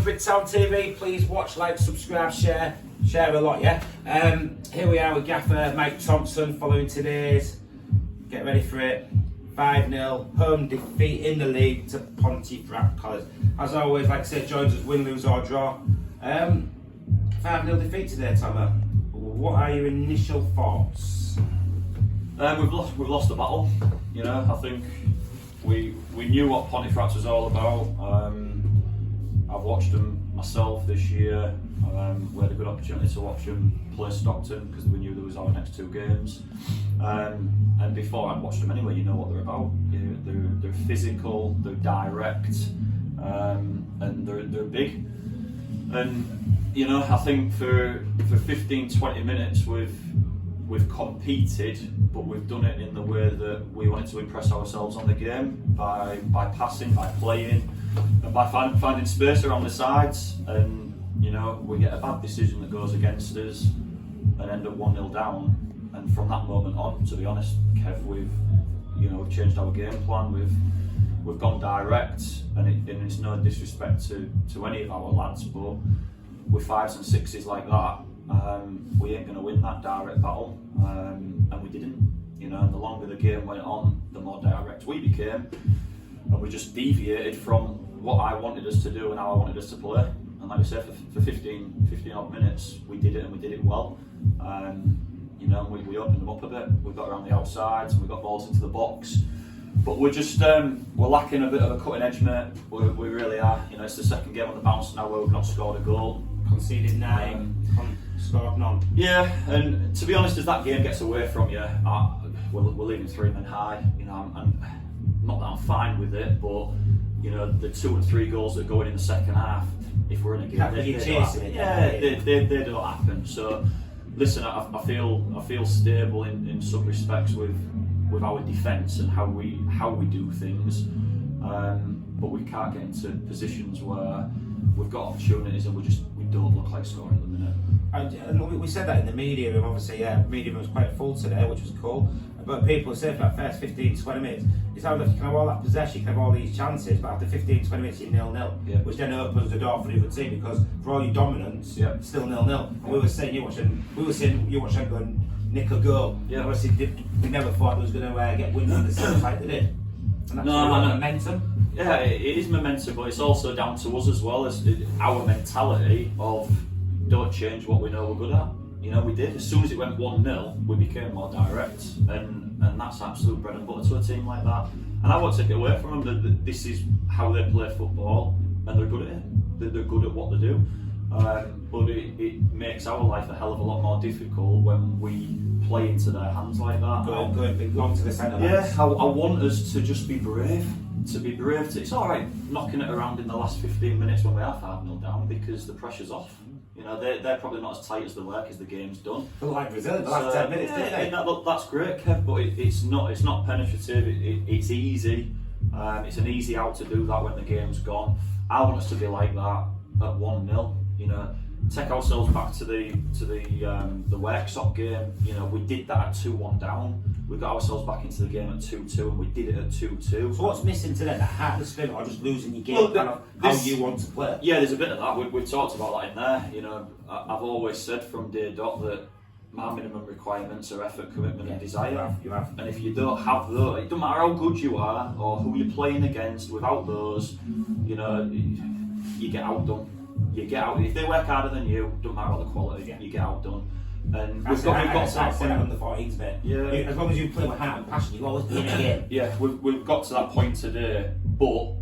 Pontefract Town TV. Please watch, like, subscribe, share a lot, yeah? Here we are with gaffer Mike Thompson following today's, get ready for it, 5-0 home defeat in the league to Pontefract Collieries. As always, like I said, joins us win, lose or draw. 5-0 defeat today, Tomo. What are your initial thoughts? We've lost the battle. You know, I think we knew what Pontefract was all about. I've watched them myself this year. We had a good opportunity to watch them play Stockton because we knew there was our next two games. And before I'd watched them anyway, you know what they're about. They're physical, they're direct, and they're big. And you know, I think for 15-20 minutes we've competed, but we've done it in the way that we wanted to impress ourselves on the game by passing, by playing, and by finding space around the sides. And you know, we get a bad decision that goes against us and end up 1-0 down. And from that moment on, to be honest, Kev, we've changed our game plan. We've gone direct, and it's no disrespect to any of our lads, but with 5s and 6s like that, we ain't going to win that direct battle, and we didn't. You know, and the longer the game went on, the more direct we became, and we just deviated from what I wanted us to do and how I wanted us to play. And like I said, for 15 odd minutes, we did it, and we did it well. You know, we opened them up a bit. We got around the outsides, and we got balls into the box. But we're just we're lacking a bit of a cutting edge, mate. We really are. You know, it's the second game on the bounce now where we've not scored a goal. Conceded 9, scored none. Yeah, and to be honest, as that game gets away from you, we're leaving 3 men high. You know, and not that I'm fine with it, but you know, the 2 and 3 goals that go in the second half, if we're in a game, they don't happen. So, listen, I feel stable in some respects with our defence and how we do things, but we can't get into positions where we've got opportunities and we don't look like scoring at the minute. And we said that in the media room. Obviously, yeah, the media room was quite full today, which was cool. But people said for that first 15-20 minutes, it sounds like you can have all that possession, you can have all these chances, but after 15-20 minutes you're 0-0, yeah. Which then opens the door for the other team, because for all your dominance, yeah. Still 0-0. And we were saying you watch them go and nick a goal. Yeah. Obviously, we never thought it was going to get wins in the same fight, did it? And that's momentum. Yeah, it is momentum, but it's also down to us as well, as our mentality of don't change what we know we're good at. You know, we did. As soon as it went 1-0, we became more direct, and that's absolute bread and butter to a team like that. And I won't take it away from them that this is how they play football, and they're good at it. They're good at what they do. But it makes our life a hell of a lot more difficult when we play into their hands like that. Going to the centre. Yeah, I want us to just be brave. It's all right knocking it around in the last 15 minutes when we are 5-0 down, because the pressure's off. You know, they're probably not as tight as they were because the game's done. But like Brazil, the last 10 minutes, didn't they? That's great, Kev, but it's not penetrative. It's easy. It's an easy out to do that when the game's gone. I want us to be like that at 1-0. You know, take ourselves back to the Worksop game. You know, we did that at 2-1 down. We got ourselves back into the game at 2-2, and we did it at 2-2. So what's missing today? The heart of the spirit, or just losing your game? How you want to play? Yeah, there's a bit of that. We've talked about that in there. You know, I've always said from day dot that my minimum requirements are effort, commitment, and desire. You have. And if you don't have those, it doesn't matter how good you are or who you're playing against. Without those, you know, you get outdone. You get out. If they work harder than you, don't matter what the quality, you get outdone. And we've got to that point. On the 14s, mate. Yeah. As long as you play with heart and passion, you'll always be in a game. Yeah, we've got to that point today, but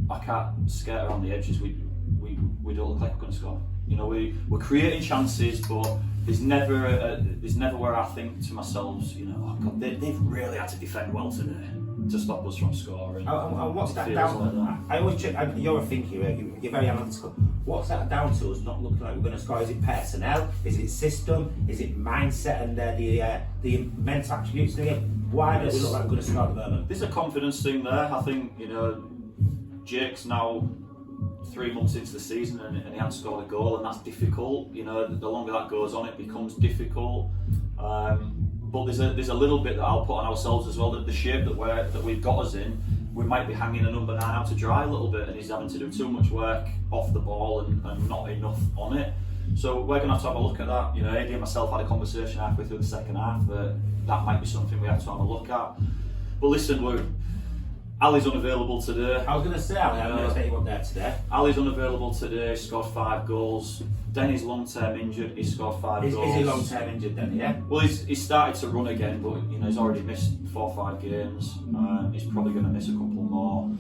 I can't skirt around the edges. We don't look like we're going to score. You know, we're creating chances, but there's never where I think to myself, you know, oh God, they've really had to defend well today to stop us from scoring. And what's that down to? I always check. You're a thinker, you're very analytical. What's that down to? Us not looking like we're going to score? Is it personnel? Is it system? Is it mindset and the mental attributes of the game? Why don't we look like we're going to score at the moment? There's a confidence thing there. I think, you know, Jake's now 3 months into the season and he hasn't scored a goal, and that's difficult. You know, the longer that goes on, it becomes difficult. But there's a little bit that I'll put on ourselves as well. That the shape that we've got us in, we might be hanging a number 9 out to dry a little bit, and he's having to do too much work off the ball and not enough on it. So we're going to have a look at that. You know, AD and myself had a conversation halfway through the second half that might be something we have to have a look at. But listen, Ali's unavailable today. I was going to say, Ali, I don't know you want there today. Ali's unavailable today, scored 5 goals. Denny's long-term injured, he scored 5 goals. Is he long-term injured, Denny, yeah? Well, he's started to run again, but you know he's already missed 4 or 5 games. He's probably going to miss a couple more.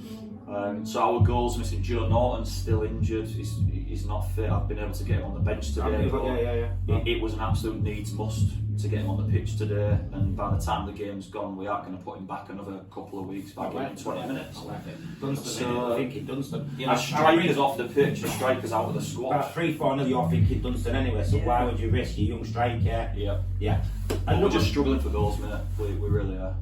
So our goals missing. Joe Norton's still injured. He's not fit. I've been able to get him on the bench today. It was an absolute needs must to get him on the pitch today. And by the time the game's gone, we are going to put him back another couple of weeks by giving him 20 minutes. I like it. Dunstan, thinking Dunstan. You know, strikers off the pitch and strikers out of the squad. About 3-4 you're thinking Dunstan anyway. So why would you risk your young striker? Yeah. And we're just struggling for goals, mate. We really are.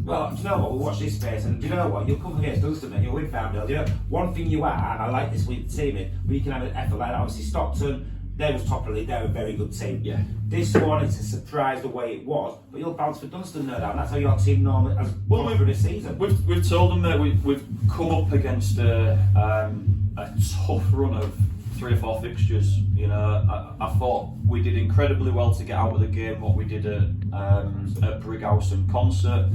Well, do you know what? We'll watch this space, and do you know what? You'll come against Dunstan, mate. You'll win Farmdale. You know, one thing you are, and I like this with the team, we can have an effort like that. Obviously, Stockton, they was top of the league. They're a very good team. Yeah. This one is a surprise the way it was, but you'll bounce for Dunstan, no doubt. And that's how your team normally has gone through this season. We've told them that we've come up against a tough run of 3 or 4 fixtures. You know, I thought we did incredibly well to get out of the game. What we did at Brighouse and Concert.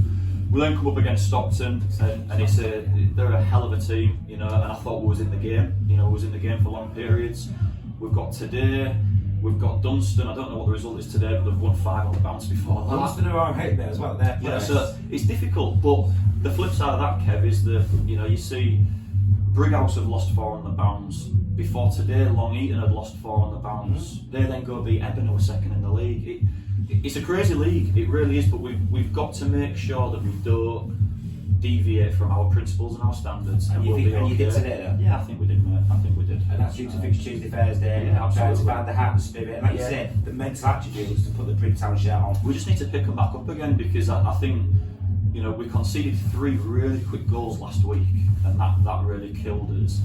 We then come up against Stockton, and they're a hell of a team, you know. And I thought we was in the game, you know, we was in the game for long periods. We've got today, we've got Dunstan. I don't know what the result is today, but they've won 5 on the bounce before that. Dunstan are all right there as well. Yeah, so it's difficult, but the flip side of that, Kev, is that you know you see Brighouse have lost 4 on the bounce. Before today, Long Eaton had lost 4 on the bounce. They then go beat Eben, who were second in the league. It's a crazy league, it really is, but we've got to make sure that we don't deviate from our principles and our standards. And you did today, though? Yeah, I think we did, mate. I think we did. And that's due to fix Tuesday, Thursday, yeah, trying to find the heart and spirit. And like you say, the mental attributes to put the Brigtown shirt on. We just need to pick them back up again, because I think, you know, we conceded 3 really quick goals last week, and that really killed us.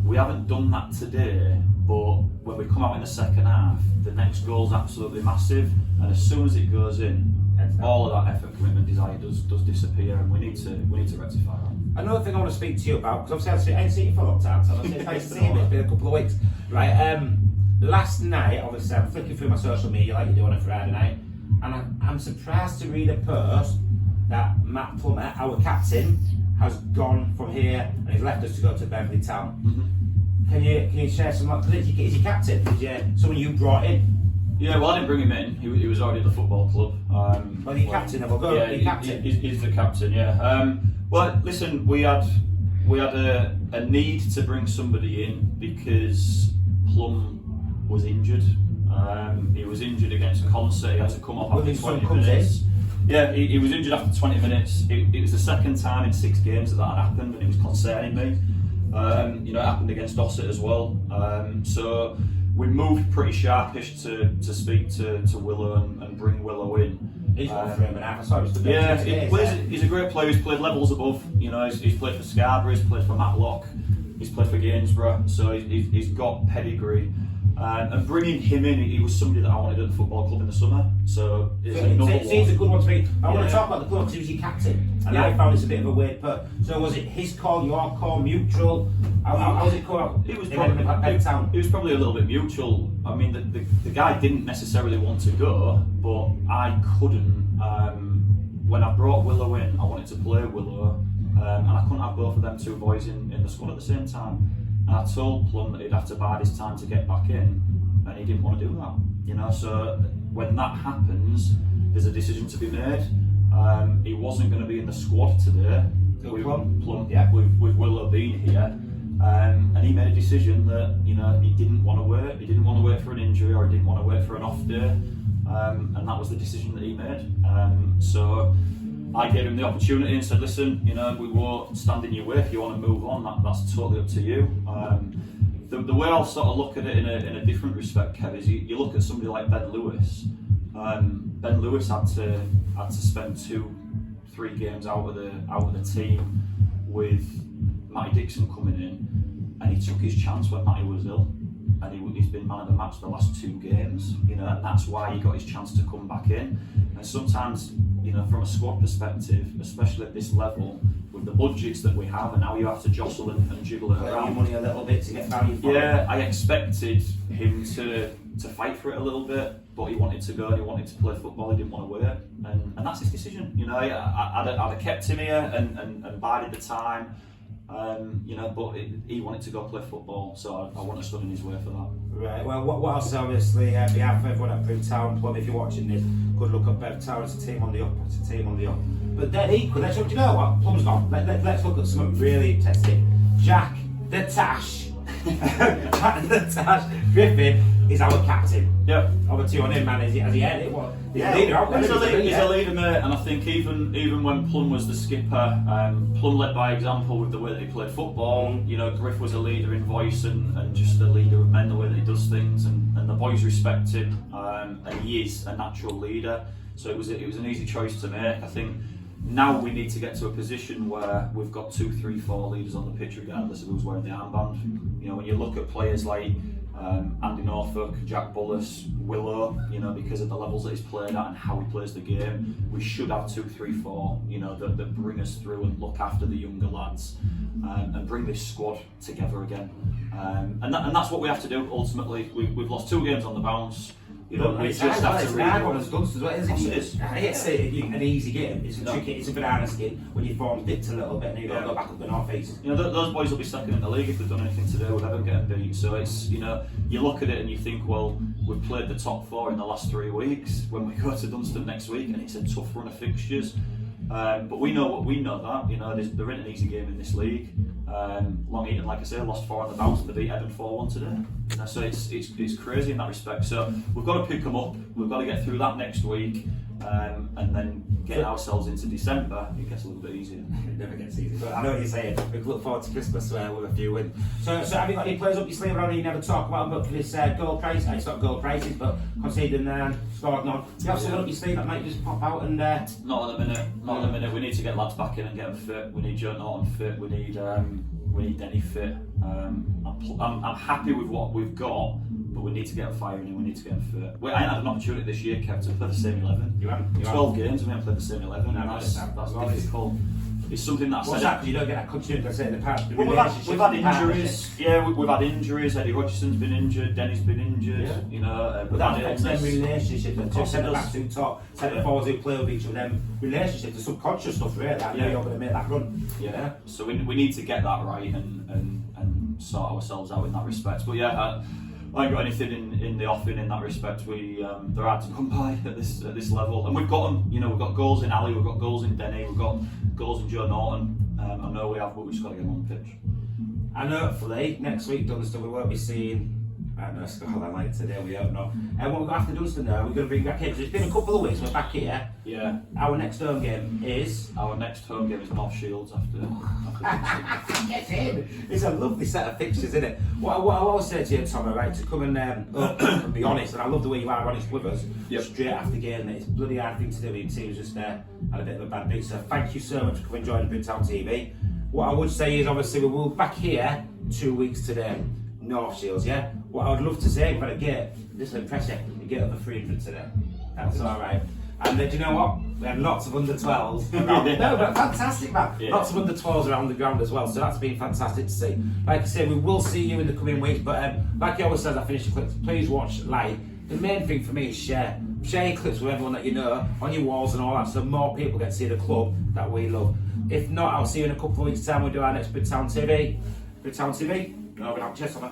We haven't done that today, but when we come out in the second half, the next goal's absolutely massive, and as soon as it goes in, all of that effort, commitment, desire does disappear, and we need to rectify that. Another thing I want to speak to you about, because obviously I ain't seen you for a long time, so it's nice to see you. It's been a couple of weeks, right? Last night, obviously, I'm flicking through my social media like you do on a Friday night, and I'm surprised to read a post that Matt Plummer, our captain, has gone from here and he's left us to go to Beverley Town. Mm-hmm. Can you share some? Is he captain? Someone you brought in? Yeah, well, I didn't bring him in. He was already at the football club. Well, he's captain. We'll go. Yeah, captain. He's the captain. Yeah. Well, listen, we had a need to bring somebody in because Plum was injured. He was injured against Concert. He had to come off after 20 minutes. Yeah, he was injured after 20 minutes. It was the second time in 6 games that had happened, and it was concerning me. You know, it happened against Ossett as well. So we moved pretty sharpish to speak to Willow and bring Willow in. He's got 3 minutes. I saw he's a great player. He's played levels above. You know, he's played for Scarborough. He's played for Matlock. He's played for Gainsborough. So he's got pedigree. And bringing him in, he was somebody that I wanted at the football club in the summer. So it's a good one to be. I want to talk about the club because he was your captain, and I found this a bit of a weird part. So was it his call, your call, mutual? How was it called? It was probably a little bit mutual. I mean, the guy didn't necessarily want to go, but I couldn't. When I brought Willow in, I wanted to play Willow, and I couldn't have both of them 2 boys in the squad at the same time. And I told Plum that he'd have to bide his time to get back in, and he didn't want to do that. You know, so when that happens, there's a decision to be made. He wasn't going to be in the squad today. Plum, yeah. With Willow being here, and he made a decision that he didn't want to wait. He didn't want to wait for an injury, or he didn't want to wait for an off day, and that was the decision that he made. So I gave him the opportunity and said, listen, we won't stand in your way. If you want to move on, that's totally up to you. The way I'll sort of look at it in a different respect, Kev, is you look at somebody like Ben Lewis. Ben Lewis had to spend 2-3 games out of the team with Matty Dixon coming in, and he took his chance when Matty was ill, and he's been man of the match the last 2 games. You know, and that's why he got his chance to come back in. And sometimes, you know, from a squad perspective, especially at this level, with the budgets that we have, and now you have to jostle and jiggle it Your around. money a little bit to get value for it. Yeah, I expected him to fight for it a little bit, but he wanted to go and he wanted to play football. He didn't want to wait, and that's his decision. You know, I'd have kept him here and bided the time. You know, but he wanted to go play football, so I wouldn't have stood in his way for that. Right, well, what else obviously, behalf of everyone at Bryn Town Club, if you're watching this, good look up Bryn Town, it's a team on the up, it's a team on the up. But then equally, do you know what, Plum's gone, let's look at something really interesting. Jack the Tash, Jack the Tash Griffin is our captain. Yep. Over to you on him, man, has he had it? What? He's Yeah, a leader out there. he's a leader, mate, and I think even when Plum was the skipper, Plum led by example with the way that he played football. You know, Griff was a leader in voice and just a leader of men, the way that he does things, and the boys respect him, and he is a natural leader. So it was an easy choice to make. I think now we need to get to a position where we've got 2, 3, 4 leaders on the pitch, regardless of who's wearing the armband. You know, when you look at players like Andy Norfolk, Jack Bullis, Willow, you know, because of the levels that he's played at and how he plays the game, we should have 2, 3, 4, you know, that bring us through and look after the younger lads, and bring this squad together again. And that's what we have to do ultimately. We've lost 2 games on the bounce. You know, we just have to It's I hate to say an easy game. It's a tricky. It's a banana skin when your form's dipped a little bit and you've got to go back up the north east. You know, those boys will be second in the league if they've done anything to do with ever getting beat. So it's, you know, you look at it and you think, well, we've played the top 4 in the last 3 weeks. When we go to Dunstan next week, and it's a tough run of fixtures. But we know that, you know, there isn't an easy game in this league. Long Eaton, like I say, lost 4 on the bounce and they beat Evan 4-1 today. You know, so it's crazy in that respect. So we've got to pick them up. We've got to get through that next week, and then get ourselves into December. It gets a little bit easier. It never gets easy. But I know what you're saying. We look forward to Christmas with a few wins. So have you got any players up your sleeve? I know you never talk about them, but for this goal price, it's not goal prices, but conceding scored none. Do you have someone up your sleeve that might just pop out and? Not at the minute. Not at the minute. We need to get lads back in and get them fit. We need Joe Norton fit. We need Denny fit. I'm happy with what we've got, but we need to get them firing and we need to get them fit. I ain't had an opportunity this year, Kev, to play the same 11. You haven't? 12 games and we haven't played the same 11. No, And that's difficult. It's something that I What's said. that? You don't get that continuity. I say in the past. Well, we've had injuries. Yeah, we've had injuries. Eddie Rogerson's been injured. Denny's been injured. Yeah. You know, But that affects them relationship. The two Of centre course it backs does. who talk, centre forwards who play with each other. Them relationship, the subconscious stuff, really. That you're going to make that run. Yeah. So we need to get that right and sort ourselves out in that respect. But yeah. I ain't got anything in the offing in that respect. They're hard to come by at this level, and we've got them. You know, we've got goals in Ali, we've got goals in Denny, we've got goals in Joe Norton. I know we have, but we've just got to get them on the pitch. And hopefully next week, Dunstan, we won't be seeing. I don't know, Scotland like today, we don't know. And what we've got after Dunstan now, we're going to bring back here, because it's been a couple of weeks, we're back here. Yeah. Our next home game is. Our next home game is North Shields after Dunstan. Get in! It's a lovely set of fixtures, isn't it? What I always say to you, Tom, right, to come and be honest, and I love the way you are honest with us, Yep. straight after game, it's a bloody hard thing to do. Your team's just had a bit of a bad beat, so thank you so much for coming and joining Bryn Town TV. What I would say is, obviously, we will be back here 2 weeks today. North Shields, yeah? What I would love to say, if I had a get, this will impress you, you get over 300 today. That's alright. And do you know what? We had lots of under 12s around. No, but fantastic, man. Yeah. Lots of under 12s around the ground as well, so that's been fantastic to see. Like I say, we will see you in the coming weeks, but like I always say as I finish the clips, please watch, like. The main thing for me is share. Share your clips with everyone that you know, on your walls and all that, so more people get to see the club that we love. If not, I'll see you in a couple of weeks' time. We'll do our next Bryn Town TV. Bryn Town TV, over and out. Cheers, Summer.